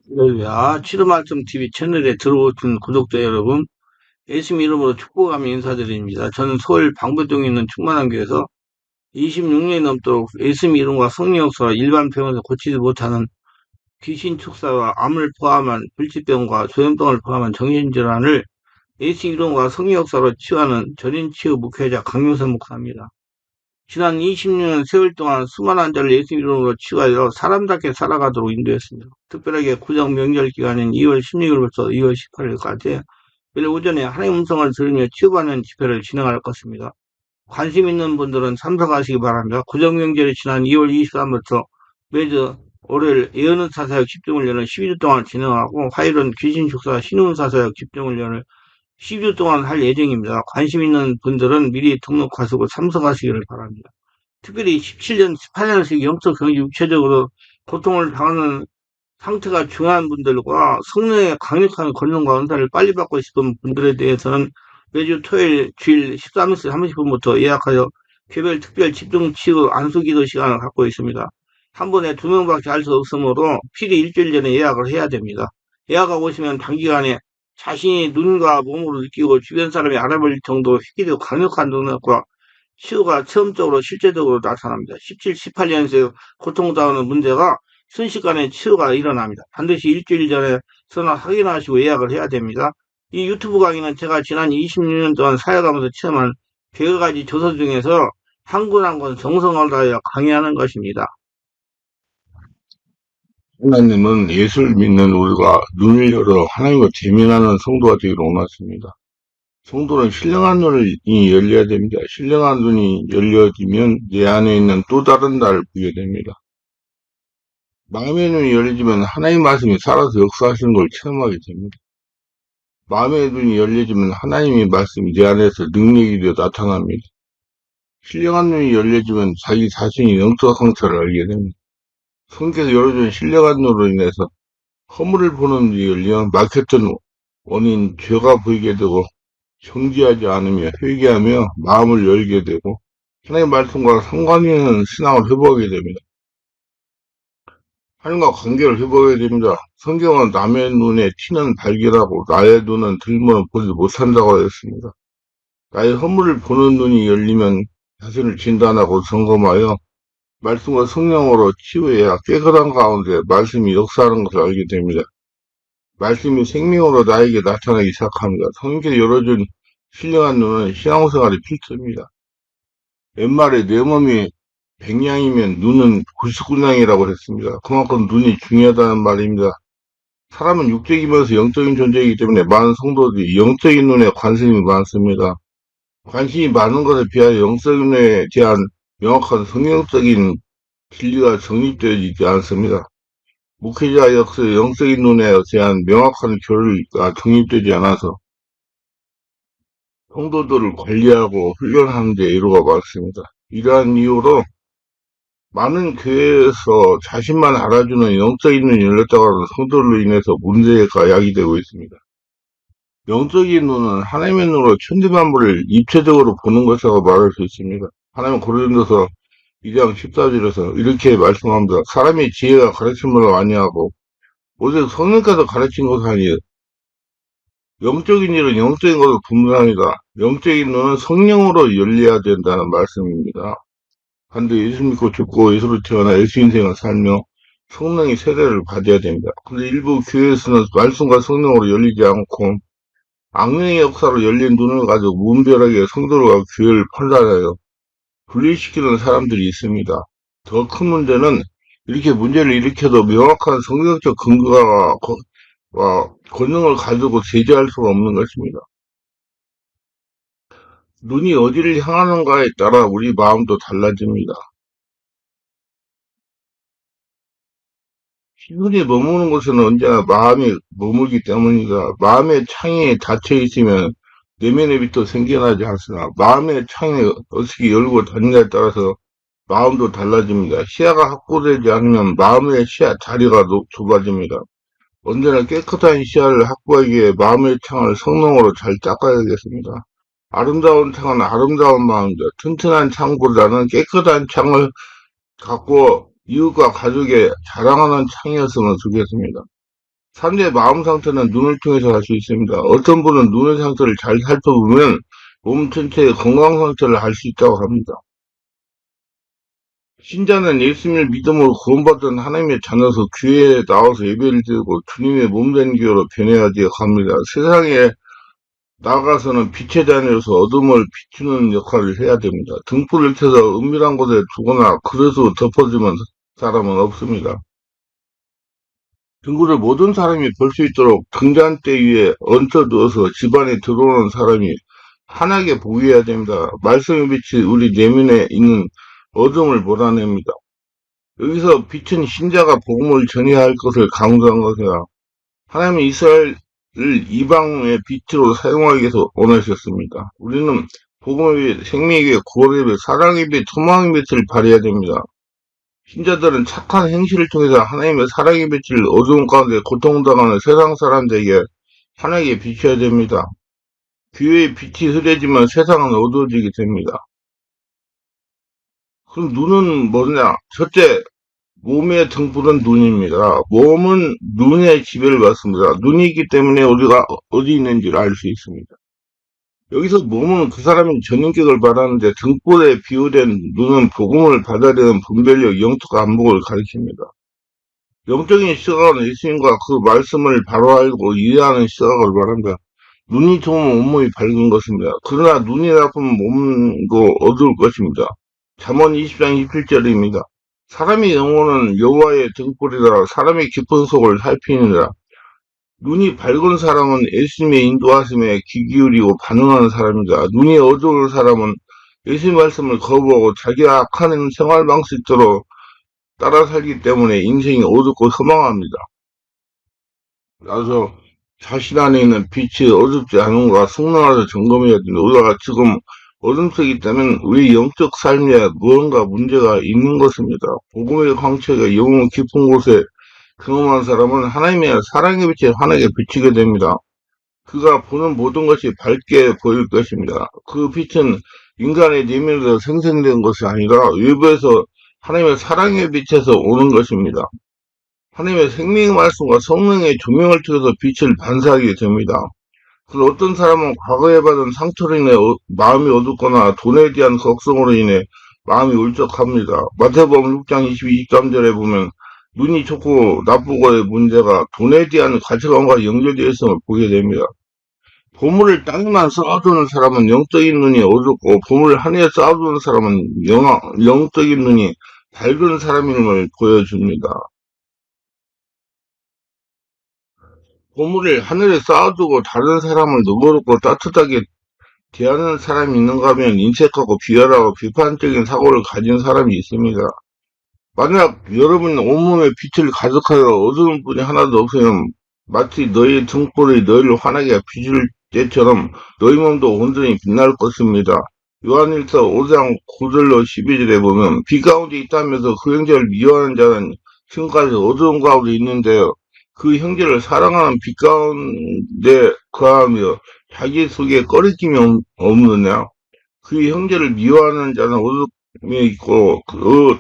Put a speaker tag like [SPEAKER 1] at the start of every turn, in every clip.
[SPEAKER 1] 할렐루야. 치료말씀TV 채널에 들어오신 구독자 여러분, 예수님 이름으로 축복하며 인사드립니다. 저는 서울 방배동에 있는 충만한교에서 26년이 넘도록 예수님 이름과 성령 역사와 일반 병원에서 고치지 못하는 귀신 축사와 암을 포함한 불치병과 조현병을 포함한 정신질환을 예수님 이름과 성령 역사로 치유하는 전인치유 목회자 강용선 목사입니다. 지난 26년 세월 동안 수많은 환자를 예수 이름으로 치유하여 사람답게 살아가도록 인도했습니다. 특별하게 구정 명절 기간인 2월 16일부터 2월 18일까지 매일 오전에 하나님 음성을 들으며 치유받는 집회를 진행할 것입니다. 관심 있는 분들은 참석하시기 바랍니다. 구정 명절이 지난 2월 23일부터 매주 월요일 예언은 사사역 집중훈련을 12주 동안 진행하고 화요일은 귀신 축사 신운 사사역 집중훈련을 10주 동안 할 예정입니다. 관심 있는 분들은 미리 등록하시고 참석하시기를 바랍니다. 특별히 17년, 18년씩 영적, 경제, 육체적으로 고통을 당하는 상태가 중요한 분들과 성령의 강력한 권능과 은사를 빨리 받고 싶은 분들에 대해서는 매주 토요일, 주일 13시 30분부터 예약하여 개별 특별 집중 치유 안수기도 시간을 갖고 있습니다. 한 번에 2명밖에 할 수 없으므로 필히 일주일 전에 예약을 해야 됩니다. 예약하고 오시면 단기간에 자신이 눈과 몸으로 느끼고 주변 사람이 알아볼 정도로 휘기도 강력한 능력과 치유가 처음적으로 실제적으로 나타납니다. 17, 18년생 고통당하는 문제가 순식간에 치유가 일어납니다. 반드시 일주일 전에 전화 확인하시고 예약을 해야 됩니다. 이 유튜브 강의는 제가 지난 26년 동안 사역하면서 체험한 100여 가지 조서 중에서 한 권 한 권 정성을 다하여 강의하는 것입니다.
[SPEAKER 2] 하나님은 예수를 믿는 우리가 눈을 열어 하나님과 대면하는 성도가 되기를 원하십니다. 성도는 신령한 눈이 열려야 됩니다. 신령한 눈이 열려지면 내 안에 있는 또 다른 나를 보게 됩니다. 마음의 눈이 열려지면 하나님 말씀이 살아서 역사하시는 걸 체험하게 됩니다. 마음의 눈이 열려지면 하나님의 말씀이 내 안에서 능력이 되어 나타납니다. 신령한 눈이 열려지면 자기 자신이 영적 상태를 알게 됩니다. 성경에서 열어준 신령한 눈으로 인해서 허물을 보는 눈이 열려 막혔던 원인 죄가 보이게 되고 정지하지 않으며 회개하며 마음을 열게 되고 하나님의 말씀과 상관이 있는 신앙을 회복하게 됩니다. 하나님과 관계를 회복하게 됩니다. 성경은 남의 눈에 티는 발견하고 나의 눈은 들면 보지 못한다고 했습니다. 나의 허물을 보는 눈이 열리면 자신을 진단하고 점검하여 말씀과 성령으로 치유해야 깨끗한 가운데 말씀이 역사하는 것을 알게 됩니다. 말씀이 생명으로 나에게 나타나기 시작합니다. 성경에 열어준 신령한 눈은 신앙생활의 필수입니다. 옛말에 내 몸이 100냥이면 눈은 99냥이라고 했습니다. 그만큼 눈이 중요하다는 말입니다. 사람은 육적이면서 영적인 존재이기 때문에 많은 성도들이 영적인 눈에 관심이 많습니다. 관심이 많은 것에 비하여 영적인 눈에 대한 명확한 성경적인 진리가 정립되어지지 않습니다. 목회자 역시 영적인 눈에 대한 명확한 교리가 정립되지 않아서 성도들을 관리하고 훈련하는 데 애로가 많습니다. 이러한 이유로 많은 교회에서 자신만 알아주는 영적인 눈이 열렸다고 하는 성도들로 인해서 문제가 야기되고 있습니다. 영적인 눈은 하나님의 눈으로 천지만물을 입체적으로 보는 것이라고 말할 수 있습니다. 하나님은 고린도서 2장 14절에서 이렇게 말씀합니다. 사람의 지혜가 가르침을 아니하고 오직 성령께서 가르친 것이 아니에요. 영적인 일은 영적인 것을 분별합니다. 영적인 눈은 성령으로 열려야 된다는 말씀입니다. 반드시 예수 믿고 죽고 예수로 태어나 예수 인생을 살며 성령의 세례를 받아야 됩니다. 근데 일부 교회에서는 말씀과 성령으로 열리지 않고 악령의 역사로 열린 눈을 가지고 무분별하게 성도들과 교회를 판단하여 분리시키는 사람들이 있습니다. 더 큰 문제는 이렇게 문제를 일으켜도 명확한 성경적 근거와 권능을 가지고 제재할 수가 없는 것입니다. 눈이 어디를 향하는가에 따라 우리 마음도 달라집니다. 시선이 머무는 곳에는 언제나 마음이 머물기 때문이다. 마음의 창이 닫혀 있으면 내면의 빛도 생겨나지 않으나 마음의 창이 어떻게 열고 닫느냐에 따라서 마음도 달라집니다. 시야가 확보되지 않으면 마음의 시야 자리가 좁아집니다. 언제나 깨끗한 시야를 확보하기 위해 마음의 창을 성령으로 잘 닦아야겠습니다. 아름다운 창은 아름다운 마음입니다. 튼튼한 창보다는 깨끗한 창을 갖고 이웃과 가족에 자랑하는 창이었으면 좋겠습니다. 사람들의 마음 상태는 눈을 통해서 알 수 있습니다. 어떤 분은 눈의 상태를 잘 살펴보면 몸 전체의 건강 상태를 알 수 있다고 합니다. 신자는 예수님을 믿음으로 구원받은 하나님의 자녀서 교회에 나와서 예배를 드리고 주님의 몸된 교회로 변해야 되어 갑니다. 세상에 나아가서는 빛의 자녀로서 어둠을 비추는 역할을 해야 됩니다. 등불을 켜서 은밀한 곳에 두거나 그릇으로 덮어주면 사람은 없습니다. 등불을 모든 사람이 볼 수 있도록 등잔대 위에 얹어두어서 집안에 들어오는 사람이 환하게 보게 해야 됩니다. 말씀의 빛이 우리 내면에 있는 어둠을 몰아냅니다. 여기서 빛은 신자가 복음을 전해야 할 것을 강조한 것이라 하나님은 이스라엘을 이방의 빛으로 사용하기 위해서 원하셨습니다. 우리는 복음의 빛, 생명의 빛, 구원의 빛, 사랑의 빛, 소망의 빛을 발휘해야 됩니다. 신자들은 착한 행실을 통해서 하나님의 사랑의 빛을 어두운 가운데 고통당하는 세상 사람들에게 환하게 비춰야 됩니다. 교회의 빛이 흐려지면 세상은 어두워지게 됩니다. 그럼 눈은 뭐냐? 첫째, 몸의 등불은 눈입니다. 몸은 눈의 지배를 받습니다. 눈이 있기 때문에 우리가 어디 있는지를 알 수 있습니다. 여기서 몸은 그 사람의 전인격을 말하는데 등불에 비유된 눈은 복음을 받아들이는 분별력, 영적 안목을 가리킵니다. 영적인 시각은 예수님과 그 말씀을 바로 알고 이해하는 시각을 말합니다. 눈이 좋으면 온몸이 밝은 것입니다. 그러나 눈이 나쁘면 몸도 어두울 것입니다. 잠언 20장 27절입니다. 사람의 영혼은 여호와의 등불이라 사람의 깊은 속을 살피느니라. 눈이 밝은 사람은 예수님의 인도하심에 귀 기울이고 반응하는 사람이다. 눈이 어두운 사람은 예수님 말씀을 거부하고 자기가 악한 생활 방식대로 따라 살기 때문에 인생이 어둡고 허망합니다. 그래서 자신 안에 있는 빛이 어둡지 않은가 성령으로 점검해야 됩니다. 우리가 지금 어둠 속에 있다면 우리 영적 삶에 무언가 문제가 있는 것입니다. 복음의 광채가 영혼 깊은 곳에 경험한 사람은 하나님의 사랑의 빛에 환하게 비치게 됩니다. 그가 보는 모든 것이 밝게 보일 것입니다. 그 빛은 인간의 내면에서 생성된 것이 아니라 외부에서 하나님의 사랑의 빛에서 오는 것입니다. 하나님의 생명의 말씀과 성령의 조명을 통해서 빛을 반사하게 됩니다. 그 어떤 사람은 과거에 받은 상처로 인해 마음이 어둡거나 돈에 대한 걱정으로 인해 마음이 울적합니다. 마태복음 6장 22, 23절에 보면 눈이 좋고 나쁘고의 문제가 돈에 대한 가치관과 연결되어 있음을 보게 됩니다. 보물을 땅에만 쌓아두는 사람은 영적인 눈이 어둡고 보물을 하늘에 쌓아두는 사람은 영적인 눈이 밝은 사람임을 보여줍니다. 보물을 하늘에 쌓아두고 다른 사람을 너그럽고 따뜻하게 대하는 사람이 있는가 하면 인색하고 비열하고 비판적인 사고를 가진 사람이 있습니다. 만약 여러분 온몸에 빛을 가득하여 어두운 분이 하나도 없으면 마치 너희 등불이 너희를 환하게 비출 때처럼 너희 몸도 온전히 빛날 것입니다. 요한일서 5장 9절로 12절에 보면 빛 가운데 있다면서 그 형제를 미워하는 자는 지금까지 어두운 가운데 있는데요. 그 형제를 사랑하는 빛 가운데 거하며 자기 속에 꺼리낌이 없느냐? 그 형제를 미워하는 자는 어둠에 있고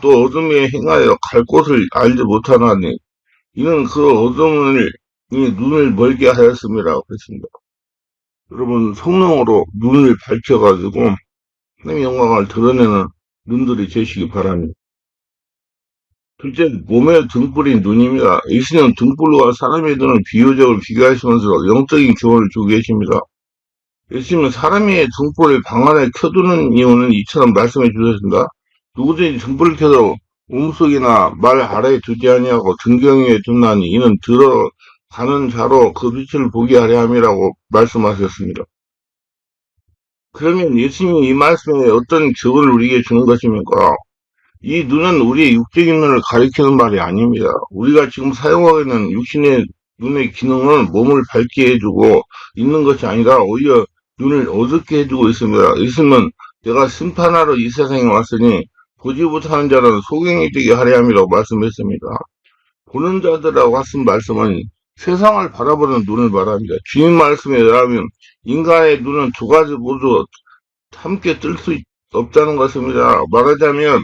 [SPEAKER 2] 또 어둠에 행하여 갈 곳을 알지 못하나니 이는 그 어둠을 눈을 멀게 하였음이라 그랬습니다. 여러분 성령으로 눈을 밝혀가지고 하나님의 영광을 드러내는 눈들이 되시기 바랍니다. 둘째, 몸의 등불인 눈입니다. 예수님은 등불과 사람의 눈을 비유적으로 비교하시면서 영적인 교훈을 주고 계십니다. 예수님은 사람의 등불을 방 안에 켜두는 이유는 이처럼 말씀해 주셨습니다. 누구든지 등불을 켜도 우물속이나 말 아래에 두지 아니하고 등경 위에 둔나니 이는 들어가는 자로 그 빛을 보게 하려 함이라고 말씀하셨습니다. 그러면 예수님이 이 말씀에 어떤 교훈을 우리에게 주는 것입니까? 이 눈은 우리의 육적인 눈을 가리키는 말이 아닙니다. 우리가 지금 사용하고 있는 육신의 눈의 기능은 몸을 밝게 해주고 있는 것이 아니라 오히려 눈을 어둡게 해주고 있습니다. 예수님은 내가 심판하러 이 세상에 왔으니 보지 못하는 자는 소경이 되게 하려 함이라고 말씀했습니다. 보는 자들하고 하신 말씀은 세상을 바라보는 눈을 말합니다. 주님 말씀에 의하면 인간의 눈은 두 가지 모두 함께 뜰 수 없다는 것입니다. 말하자면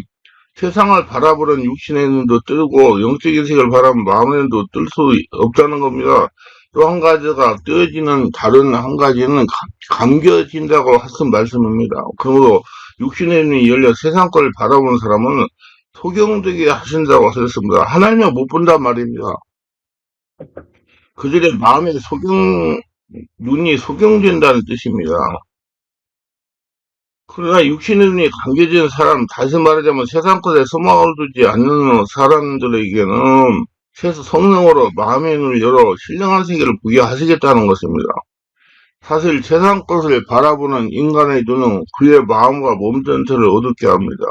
[SPEAKER 2] 세상을 바라보는 육신의 눈도 뜨고 영적인 세계를 바라보는 마음의 눈도 뜰 수 없다는 겁니다. 또 한 가지가 뜨어지는 다른 한 가지는 감겨진다고 하신 말씀입니다. 그러므로 육신의 눈이 열려 세상 걸 바라보는 사람은 소경되게 하신다고 하셨습니다. 하나님을 못 본단 말입니다. 그들의 마음의 눈이 소경된다는 뜻입니다. 그러나 육신의 눈이 감겨진 사람, 다시 말하자면 세상 것에 소망을 두지 않는 사람들에게는 성령으로 마음의 눈을 열어 신령한 세계를 보게 하시겠다는 것입니다. 사실 세상 것을 바라보는 인간의 눈은 그의 마음과 몸 전체를 어둡게 합니다.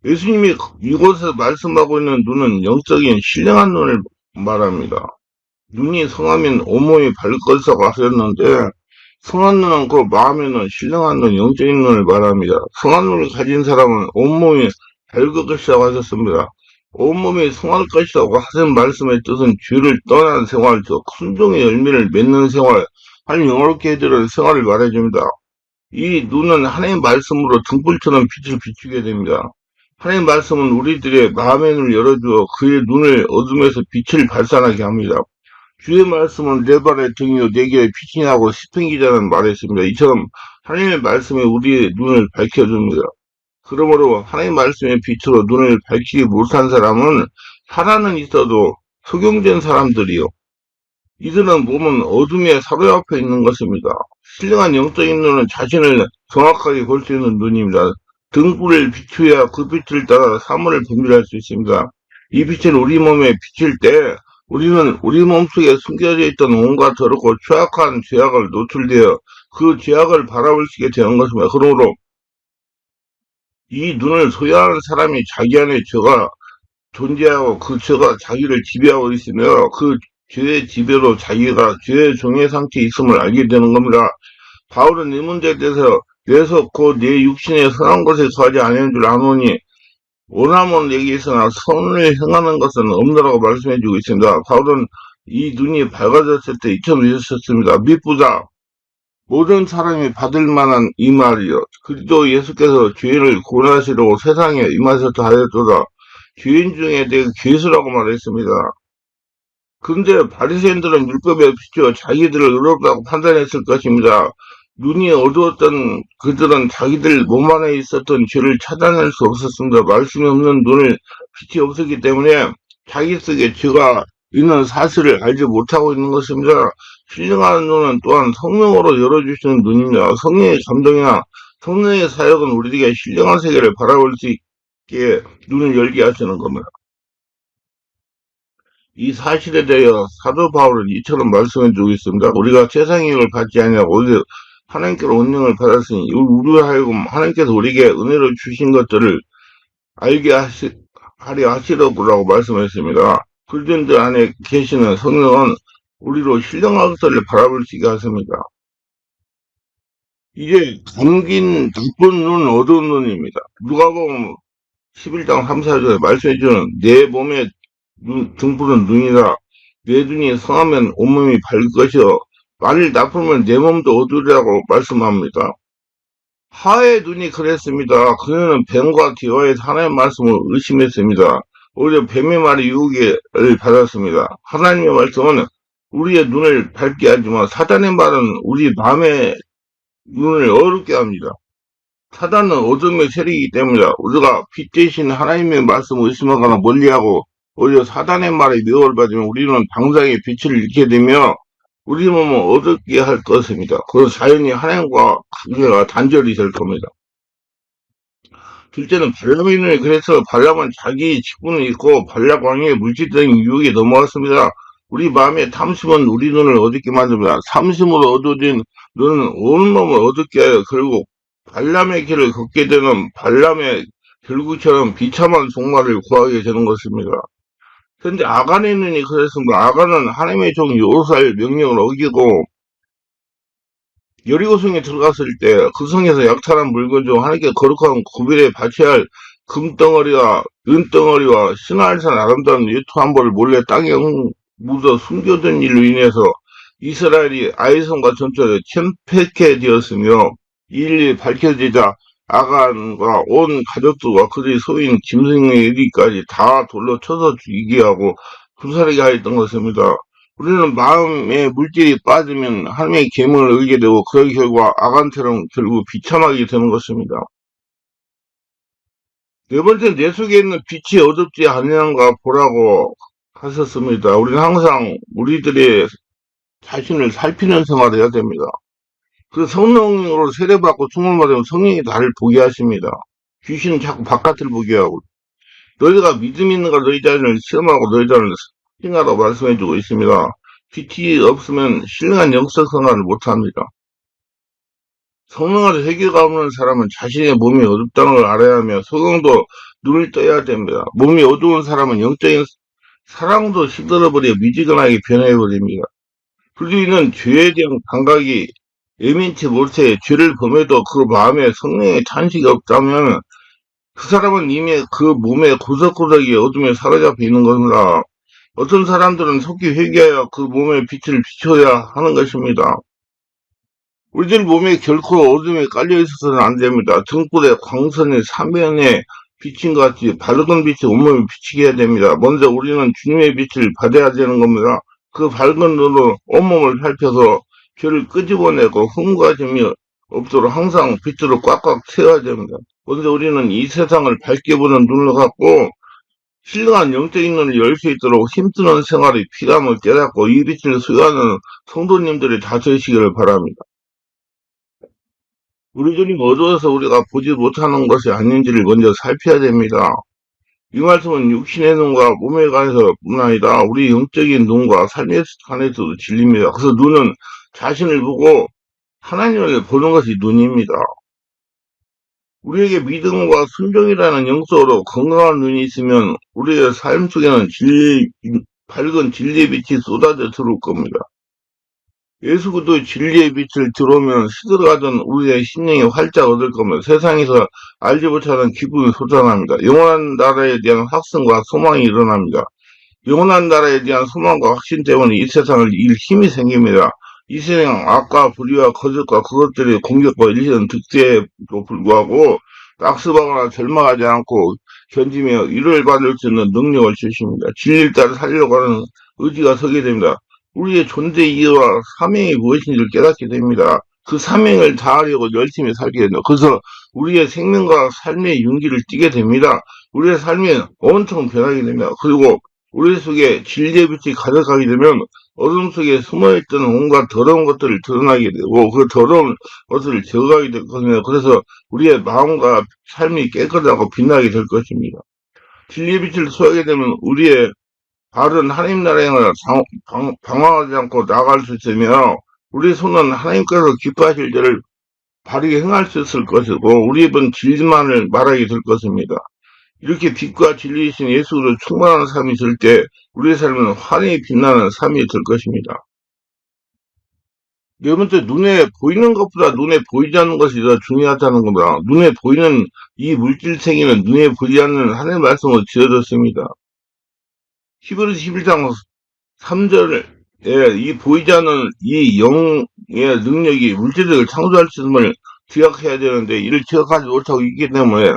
[SPEAKER 2] 예수님이 이곳에서 말씀하고 있는 눈은 영적인 신령한 눈을 말합니다. 눈이 성하면 온몸이 밝을 것이라고 하셨는데 성한 눈은 그 마음의 눈, 신령한 눈, 영적인 눈을 말합니다. 성한 눈을 가진 사람은 온몸이 밝을 것이라고 하셨습니다. 온몸이 성할 것이라고 하신 말씀의 뜻은 죄를 떠난 생활, 즉 순종의 열매를 맺는 생활, 아니 영어롭게 해드리는 생활을 말해줍니다. 이 눈은 하나님의 말씀으로 등불처럼 빛을 비추게 됩니다. 하나님의 말씀은 우리들의 마음의 눈을 열어주어 그의 눈을 어둠에서 빛을 발산하게 합니다. 주의 말씀은 내 발의 등이요 내 길의 빛이냐고 시편 기자는 말했습니다. 이처럼 하나님의 말씀이 우리의 눈을 밝혀줍니다. 그러므로 하나님의 말씀의 빛으로 눈을 밝히지 못한 사람은 살아는 있어도 소경된 사람들이요. 이들은 몸은 어둠에 사로잡혀 있는 것입니다. 신령한 영적인 눈은 자신을 정확하게 볼 수 있는 눈입니다. 등불을 비추어야 그 빛을 따라 사물을 분별할 수 있습니다. 이 빛은 우리 몸에 비칠 때 우리는 우리 몸속에 숨겨져 있던 온갖 더럽고 취약한 죄악을 노출되어 그 죄악을 바라볼 수 있게 되는 것입니다. 그러므로 이 눈을 소유하는 사람이 자기 안에 죄가 존재하고 그 죄가 자기를 지배하고 있으며 그 죄의 지배로 자기가 죄의 종의 상태에 있음을 알게 되는 겁니다. 바울은 이 문제에 대해서 내서 곧 내 육신에 선한 것에 거하지 아니하는 줄 아노니 원함은 내게 있으나 선을 행하는 것은 없노라고 말씀해주고 있습니다. 바울은 이 눈이 밝아졌을 때 이처럼 이르셨습니다. 미쁘다. 모든 사람이 받을 만한 이 말이요. 그리스도 예수께서 죄인을 구원하시려고 세상에 임하셨다 하였도다. 죄인 중에 내가 괴수라고 말했습니다. 그런데 바리새인들은 율법에 비추어 자기들을 의롭다고 판단했을 것입니다. 눈이 어두웠던 그들은 자기들 몸 안에 있었던 죄를 찾아낼 수 없었습니다. 말씀이 없는 눈을 빛이 없었기 때문에 자기 속에 죄가 있는 사실을 알지 못하고 있는 것입니다. 신령한 눈은 또한 성령으로 열어주시는 눈입니다. 성령의 감동이나 성령의 사역은 우리에게 신령한 세계를 바라볼 수 있게 눈을 열게 하시는 겁니다. 이 사실에 대하여 사도 바울은 이처럼 말씀해 주고 있습니다. 우리가 세상의 영을 받지 아니하고 오히려 하나님께로 은총을 받았으니 우리로 하여금 하나님께서 우리에게 은혜로 주신 것들을 알게 하려 하시려고 말씀했습니다. 그들들 안에 계시는 성령은 우리로 신령한 것들을 바라볼 수 있게 하십니다. 이제 감긴 나쁜 눈, 어두운 눈입니다. 누가복음 11장 3, 4절에 말씀해주는 내 몸의 등불은 눈이라. 내 눈이 성하면 온몸이 밝을 것이요 만일 나쁘면 내 몸도 어두우리라고 말씀합니다. 하의 눈이 그랬습니다. 그녀는 뱀과 디와의 하나님의 말씀을 의심했습니다. 오히려 뱀의 말이 유혹을 받았습니다. 하나님의 말씀은 우리의 눈을 밝게 하지만 사단의 말은 우리 마음의 눈을 어둡게 합니다. 사단은 어둠의 세력이기 때문에 우리가 빛 대신 하나님의 말씀을 의심하거나 멀리하고 오히려 사단의 말에 미혹을 받으면 우리는 방장의 빛을 잃게 되며 우리 몸은 어둡게 할 것입니다. 그래서 자연히 하나님과 관계가 단절이 될 겁니다. 둘째는 발람의 눈이 그래서 발람은 자기 직분은 있고 발락 왕의 물질적인 유혹에 넘어갔습니다. 우리 마음의 탐심은 우리 눈을 어둡게 만듭니다. 탐심으로 어두워진 눈은 온몸을 어둡게 하여 결국 발람의 길을 걷게 되는 발람의 결국처럼 비참한 종말을 구하게 되는 것입니다. 현재 아간의 눈이 그랬습니다. 아간은 하나님의 종 요사의 명령을 어기고 여리고성에 들어갔을 때 그 성에서 약탈한 물건 중 하나님께 거룩한 구별에 바쳐야 할 금덩어리와 은덩어리와 신할산 아름다운 유토 한 벌을 몰래 땅에 묻어 숨겨둔 일로 인해서 이스라엘이 아이성과 전투에 참패하게 되었으며 이 일이 밝혀지자 아간과 온 가족들과 그들의 소인 김승의 일기까지 다 돌로 쳐서 죽이게 하고 불사르게 하였던 것입니다. 우리는 마음에 물질이 빠지면 하나님의 계명을 의게 되고 그 결과 아간처럼 결국 비참하게 되는 것입니다. 네 번째, 내 속에 있는 빛이 어둡지 아니한가 보라고 하셨습니다. 우리는 항상 우리들의 자신을 살피는 생활을 해야 됩니다. 그 성령으로 세례받고 충만 받으면 성령이 나를 보게 하십니다. 귀신은 자꾸 바깥을 보게 하고 너희가 믿음 있는가 너희 자신을 시험하고 너희 자신을 신하라고 말씀해주고 있습니다. 빛이 없으면 신령한 영적 생활을 못합니다. 성령을 회개가 없는 사람은 자신의 몸이 어둡다는 걸 알아야 하며 소경도 눈을 떠야 됩니다. 몸이 어두운 사람은 영적인 사랑도 시들어버려 미지근하게 변해버립니다. 그리고는 죄에 대한 감각이 예민치 못해 죄를 범해도 그 마음에 성령의 탄식이 없다면 그 사람은 이미 그 몸의 구석구석이 어둠에 사로잡혀 있는 겁니다. 어떤 사람들은 속히 회개하여 그 몸에 빛을 비춰야 하는 것입니다. 우리들 몸에 결코 어둠에 깔려 있어서는 안 됩니다. 등불에 광선의 사면에 비친 것 같이 밝은 빛이 온몸에 비치게 해야 됩니다. 먼저 우리는 주님의 빛을 받아야 되는 겁니다. 그 밝은 눈으로 온몸을 살펴서 죄를 끄집어내고 흠가짐이 없도록 항상 빛으로 꽉꽉 채워야 됩니다. 먼저 우리는 이 세상을 밝게 보는 눈을 갖고 신령한 영적인 눈을 열 수 있도록 힘쓰는 생활이 필요함을 깨닫고 이 빛을 수여하는 성도님들이 다되시기를 바랍니다. 우리 눈이 어두워서 우리가 보지 못하는 것이 아닌지를 먼저 살펴야 됩니다. 이 말씀은 육신의 눈과 몸에 관해서 뿐 아니라 우리 영적인 눈과 삶에 관해서도 진리입니다. 그래서 눈은 자신을 보고 하나님을 보는 것이 눈입니다. 우리에게 믿음과 순종이라는 영적으로 건강한 눈이 있으면 우리의 삶 속에는 밝은 진리의 빛이 쏟아져 들어올 겁니다. 예수 그리스도의 진리의 빛을 들어오면 시들어가던 우리의 심령이 활짝 얻을 겁니다. 세상에서 알지 못하는 기쁨이 솟아납니다. 영원한 나라에 대한 확신과 소망이 일어납니다. 영원한 나라에 대한 소망과 확신 때문에 이 세상을 이길 힘이 생깁니다. 이 세상 악과 불의와 거짓과 그것들의 공격과 일시는 득세에도 불구하고 낙습하거나 절망하지 않고 견디며 위로를 받을 수 있는 능력을 주십니다. 진리를 따라 살려고 하는 의지가 서게 됩니다. 우리의 존재 이유와 사명이 무엇인지를 깨닫게 됩니다. 그 사명을 다하려고 열심히 살게 됩니다. 그래서 우리의 생명과 삶의 윤기를 띠게 됩니다. 우리의 삶이 온통 변하게 됩니다. 그리고 우리 속에 진리의 빛이 가득하게 되면 어둠 속에 숨어있던 온갖 더러운 것들을 드러나게 되고 그 더러운 것을 제거하게 될 것입니다. 그래서 우리의 마음과 삶이 깨끗하고 빛나게 될 것입니다. 진리의 빛을 소하게 되면 우리의 발은 하나님 나라에 방황하지 않고 나아갈 수 있으며 우리 손은 하나님께서 기뻐하실 일을 바르게 행할 수 있을 것이고 우리 입은 진리만을 말하게 될 것입니다. 이렇게 빛과 진리이신 예수로 충만한 삶이 될 때 우리의 삶은 환히 빛나는 삶이 될 것입니다. 네 번째, 눈에 보이는 것보다 눈에 보이지 않는 것이 더 중요하다는 겁니다. 눈에 보이는 이 물질 세계는 눈에 보이지 않는 하나님의 말씀으로 지어졌습니다. 히브리서 11장 3절에 이 보이지 않는 이 영의 능력이 물질을 창조할 수 있음을 기억해야 되는데 이를 기억하지 못하고 있기 때문에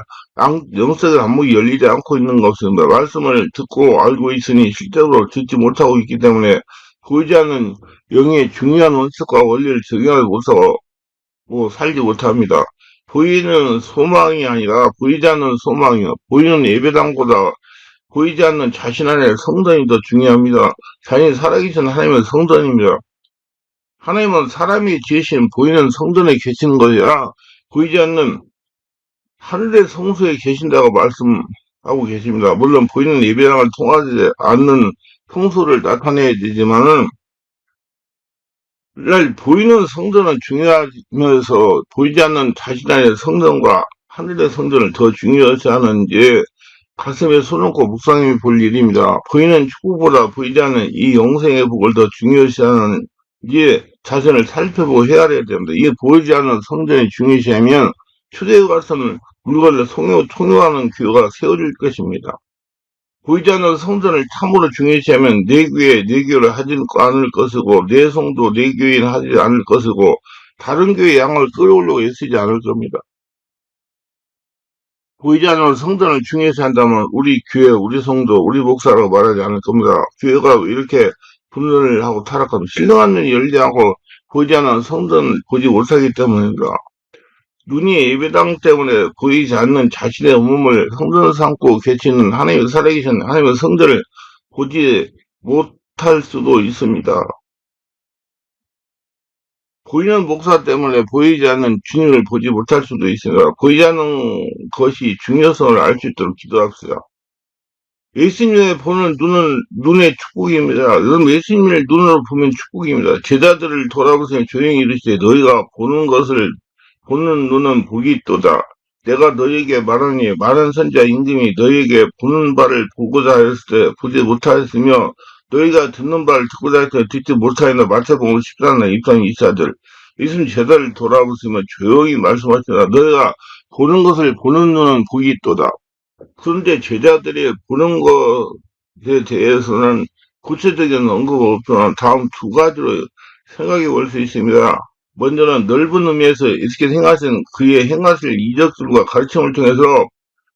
[SPEAKER 2] 영적인 안목이 열리지 않고 있는 것입니다. 말씀을 듣고 알고 있으니 실제로 듣지 못하고 있기 때문에 보이지 않는 영의 중요한 원칙과 원리를 적용하지 못하고 살지 못합니다. 보이는 소망이 아니라 보이지 않는 소망이요. 보이는 예배당보다 보이지 않는 자신 안의 성전이 더 중요합니다. 자신이 살아계신 하나님은 성전입니다. 하나님은 사람이 지으신 보이는 성전에 계시는 것이라 보이지 않는 하늘의 성소에 계신다고 말씀하고 계십니다. 물론 보이는 예배당을 통하지 않는 성소를 나타내야 되지만은 보이는 성전은 중요하면서 보이지 않는 자신 안의 성전과 하늘의 성전을 더 중요시 하는지 가슴에 손놓고 묵상해 볼 일입니다. 보이는 축복보다 보이지 않는 이 영생의 복을 더 중요시하는 이제 자신을 살펴보고 헤아려야 됩니다. 이게 보이지 않는 성전이 중요시하면 초대에 가서는 물건을 통용하는 교회가 세워질 것입니다. 보이지 않는 성전을 참으로 중요시하면 내 교회, 내 교회를 하지 않을 것이고 내 성도, 내 교회는 하지 않을 것이고 다른 교회 양을 끌어오려고 애쓰지 않을 겁니다. 보이지 않는 성전을 중요시 한다면 우리 교회, 우리 성도, 우리 목사라고 말하지 않을 겁니다. 교회가 이렇게 분열을 하고 타락하고 신령한 눈이 열리지 않고 보이지 않는 성전을 보지 못하기 때문입니다. 눈이 예배당 때문에 보이지 않는 자신의 몸을 성전을 삼고 계시는 하나님의 살아계신 하나님의 성전을 보지 못할 수도 있습니다. 보이는 목사 때문에 보이지 않는 주님을 보지 못할 수도 있습니다. 보이지 않는 것이 중요성을 알 수 있도록 기도합시다. 예수님을 보는 눈은 눈의 축복입니다. 여러분 예수님을 눈으로 보면 축복입니다. 제자들을 돌아보시며 조용히 이르시되 너희가 보는 눈은 복이 있도다. 내가 너희에게 말하니 많은 선지자 임금이 너희에게 보는 바를 보고자 하였을 때 보지 못하였으며 너희가 듣는 바를 듣고자 할 때 듣지 못하였나 마태복음 14장 24절 예수님 제자를 돌아보시며 조용히 말씀하시라. 너희가 보는 것을 보는 눈은 복이 있도다. 그런데 제자들이 보는 것에 대해서는 구체적인 언급은 없지만 다음 두 가지로 생각해 볼 수 있습니다. 먼저는 넓은 의미에서 이렇게 행하신 그의 행하실 이적들과 가르침을 통해서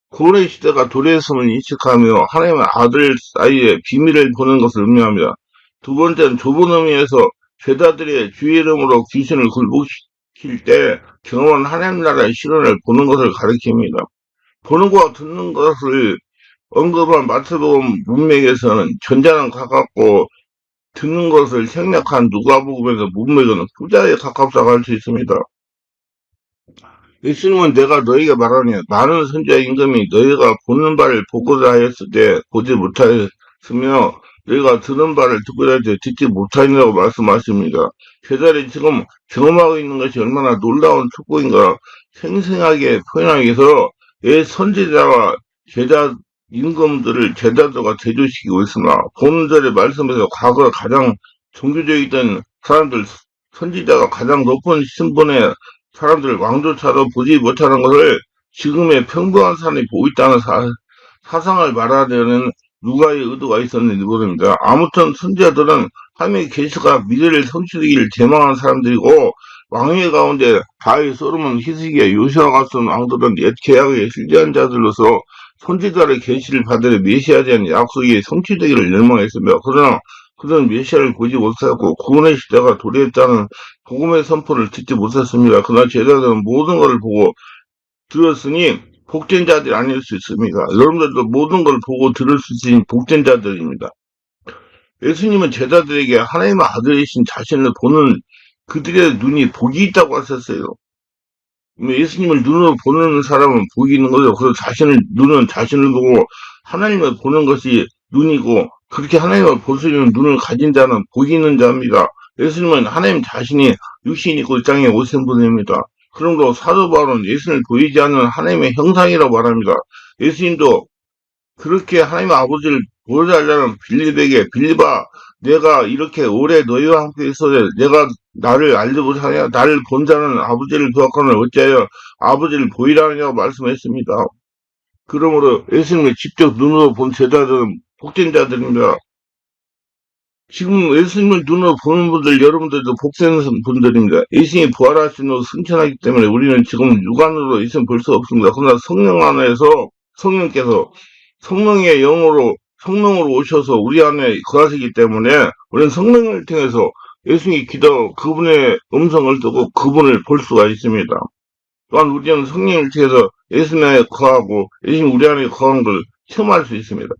[SPEAKER 2] 구원의 시대가 도래했음을 인식하며 하나님의 아들 사이의 비밀을 보는 것을 의미합니다. 두 번째는 좁은 의미에서 제자들의 주의 이름으로 귀신을 굴복시킬 때 경험한 하나님 나라의 실현을 보는 것을 가리킵니다. 보는 것과 듣는 것을 언급한 마태복음 문맥에서는 전자는 가깝고 듣는 것을 생략한 누가복음에서 문맥은 후자에 가깝다고 할 수 있습니다. 예수님은 내가 너희에게 말하니 많은 선지자 임금이 너희가 보는 바를 보고자 하였을 때 보지 못하였으며 너희가 듣는 바를 듣고자 할 때 듣지 못하였느라고 말씀하십니다. 제자들이 지금 경험하고 있는 것이 얼마나 놀라운 축복인가 생생하게 표현하기 위해서 선지자와 제자들과 대조시키고 있으나 보는 절의 말씀에서 과거 가장 종교적이던 사람들, 선지자가 가장 높은 신분의 사람들 왕조차도 보지 못하는 것을 지금의 평범한 사람이 보고 있다는 사상을 말하려는 누가의 의도가 있었는지 모릅니다. 아무튼 선지자들은 하나님의 계시가 미래를 성취되기를 대망한 사람들이고 왕의 가운데 다윗, 솔로몬, 히스기야, 요시아 같은 왕들은 옛 계약의 실제한 자들로서 선지자의 계시를 받으려 메시아에 대한 약속이 성취되기를 열망했습니다. 그러나 그들은 메시아를 보지 못하고 구원의 시대가 도래했다는 복음의 선포를 듣지 못했습니다. 그러나 제자들은 모든 것을 보고 들었으니 복된 자들이 아닐 수 있습니다. 여러분들도 모든 걸 보고 들을 수 있는 복된 자들입니다. 예수님은 제자들에게 하나님의 아들이신 자신을 보는 그들의 눈이 복이 있다고 하셨어요. 예수님을 눈으로 보는 사람은 복이 있는 거죠. 그래서 눈은 자신을 보고 하나님을 보는 것이 눈이고 그렇게 하나님을 볼 수 있는 눈을 가진 자는 복이 있는 자입니다. 예수님은 하나님 자신이 육신이 있고 이 땅에 오신 분입니다. 그러므로 사도 바울은 예수님을 보이지 않는 하나님의 형상이라고 말합니다. 예수님도 그렇게 하나님의 아버지를 보여달라는 빌립아 내가 이렇게 오래 너희와 함께 있어도 내가 나를 알지 못하냐 나를 본 자는 아버지를 보았거늘 어찌하여 아버지를 보이라 하냐고 말씀했습니다. 그러므로 예수님을 직접 눈으로 본 제자들은 복된 자들입니다. 지금 예수님을 눈으로 보는 분들 여러분들도 복된 분들입니다. 예수님이 부활하신 후 승천하기 때문에 우리는 지금 육안으로 예수님 볼 수 없습니다. 그러나 성령 안에서 성령께서 성령으로 오셔서 우리 안에 거하시기 때문에 우리는 성령을 통해서 예수님이 그분의 음성을 듣고 그분을 볼 수가 있습니다. 또한 우리는 성령을 통해서 예수님 안에 거하고 예수님 우리 안에 거한 걸 체험할 수 있습니다.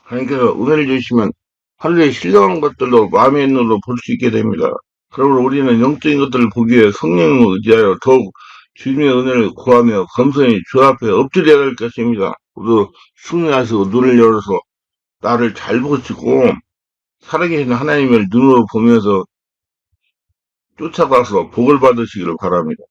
[SPEAKER 2] 하나님께서 은혜를 주시면 하늘의 신령한 것들로 마음의 눈으로 볼 수 있게 됩니다. 그러므로 우리는 영적인 것들을 보기 위해 성령을 의지하여 더욱 주님의 은혜를 구하며 겸손히 주 앞에 엎드려야 할 것입니다. 모두 승리하시고 눈을 열어서 나를 잘 보시고 살아계신 하나님을 눈으로 보면서 쫓아가서 복을 받으시기를 바랍니다.